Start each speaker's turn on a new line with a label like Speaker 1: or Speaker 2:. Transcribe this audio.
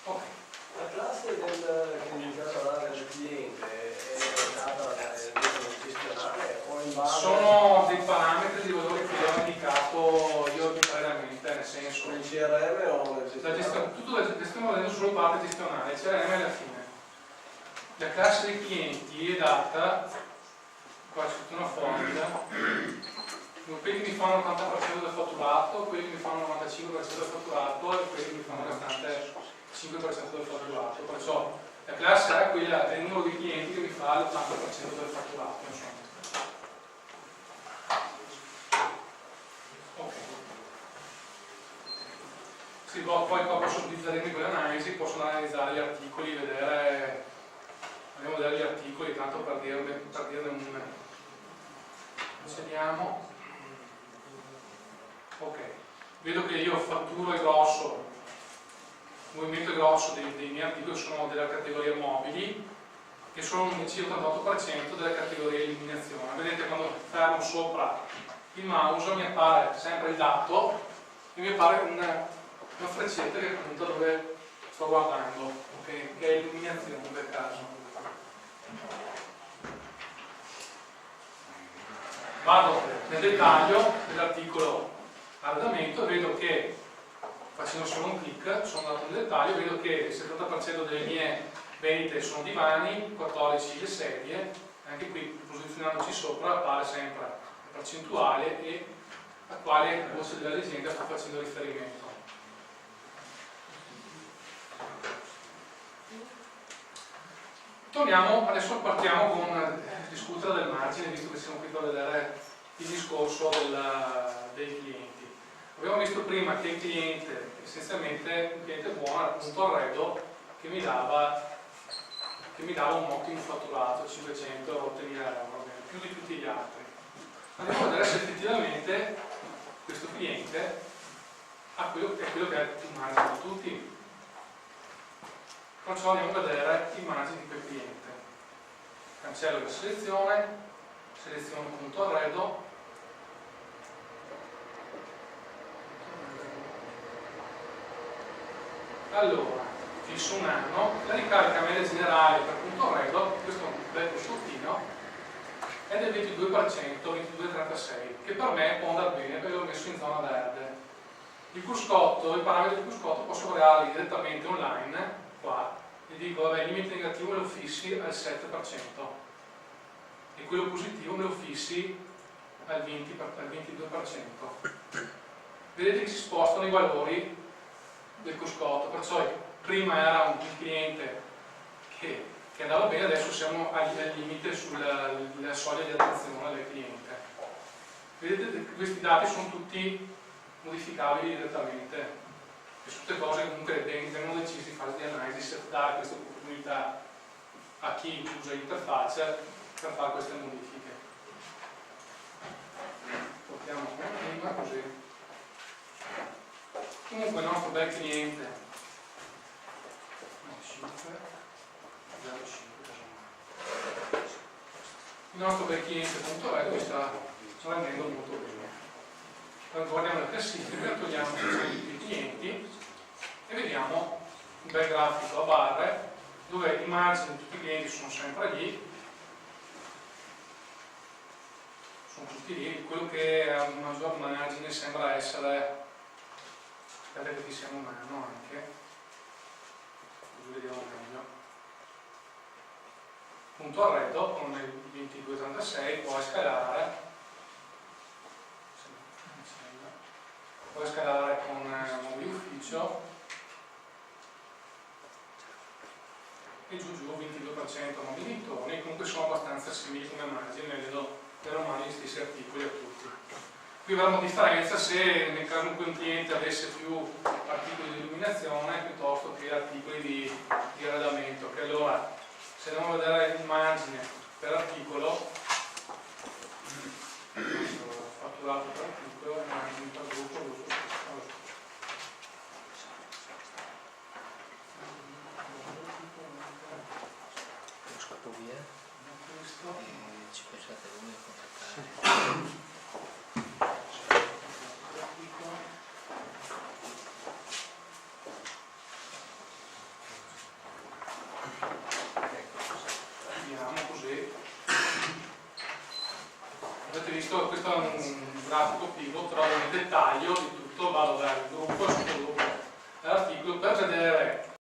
Speaker 1: Ok.
Speaker 2: La classe che iniziate a dare al cliente è data dal gestionale o in base?
Speaker 1: Sono dei parametri di valore che ho indicato io arbitrariamente, nel senso.
Speaker 2: Il CRM o il gestionale?
Speaker 1: Tutto stiamo vedendo solo parte gestionale, CRM alla fine. La classe dei clienti è data, qua c'è tutta una formula, quelli che mi fanno il 90% del fatturato, quelli che mi fanno il 95% del fatturato e quelli che mi fanno il restante 5% del fatturato. Perciò la classe A è quella del numero di clienti che mi fa l'80% del fatturato. Insomma. Ok. Sì, poi qua posso utilizzare quell'analisi, posso analizzare gli articoli, vedere. Andiamo a vedere gli articoli, tanto per dirne un. Inseriamo. Ok, vedo che io fatturo il grosso, il movimento grosso dei miei articoli sono della categoria mobili e sono un circa l'8% della categoria eliminazione. Vedete, quando fermo sopra il mouse mi appare sempre il dato e mi appare una freccetta che punta dove sto guardando, okay? Che è eliminazione del caso. Vado nel dettaglio dell'articolo arredamento e vedo che, facendo solo un clic, sono andato nel dettaglio, vedo che il 70% delle mie vendite sono divani, 14 le sedie, anche qui posizionandoci sopra appare sempre la percentuale e a quale voce dell'azienda sto facendo riferimento. Torniamo, adesso partiamo con discutere del margine, visto che siamo qui per vedere il discorso dei clienti. Abbiamo visto prima che il cliente, essenzialmente, un cliente buono era appunto Arredo che mi dava un ottimo fatturato, 500 o 8.000 euro, più di tutti gli altri. Andiamo a vedere se effettivamente questo cliente ha quello che è il margine di tutti. Perciò andiamo a vedere i margini di quel cliente. Cancello la selezione, seleziono punto arredo, allora fisso un anno, la ricarica media generale per punto arredo, questo è un bel cruscottino, è del 22%, 22,36, che per me può andare bene perché l'ho messo in zona verde. Il cruscotto, i parametri del cruscotto posso crearli direttamente online, qua, e dico, vabbè, il limite negativo me lo fissi al 7% e quello positivo me lo fissi al 22%. Vedete che si spostano i valori del cruscotto, perciò prima era un cliente che andava bene, adesso siamo al limite sulla soglia di attenzione del cliente. Vedete che questi dati sono tutti modificabili direttamente e su tutte cose comunque vengono decisi in fase di analisi se dare questa opportunità a chi usa l'interfaccia per fare queste modifiche. Portiamo come prima così. Comunque il nostro bel cliente 05, il nostro bel cliente.red mi sta rendendo molto bene. Guardiamo la classifica, togliamo i clienti e vediamo un bel grafico a barre dove i margini di tutti i clienti sono sempre lì, quello che ha un maggior margine sembra essere, aspetta che fissiamo un anno anche, così vediamo meglio, punto arredo con il 22,36, puoi scalare con mobili ufficio e giù 22% mobili dintorni, comunque sono abbastanza simili come margine, vedo ormai gli stessi articoli a tutti. Qui avremo differenza se nel caso in cui un cliente avesse più articoli di illuminazione piuttosto che articoli di arredamento, che allora se andiamo a vedere il margine per articolo, fatturato per articolo, margine per gruppo,
Speaker 3: scappo via e ci pensate voi a contattare.
Speaker 1: avete visto, questo è un grafico pivot, però nel dettaglio di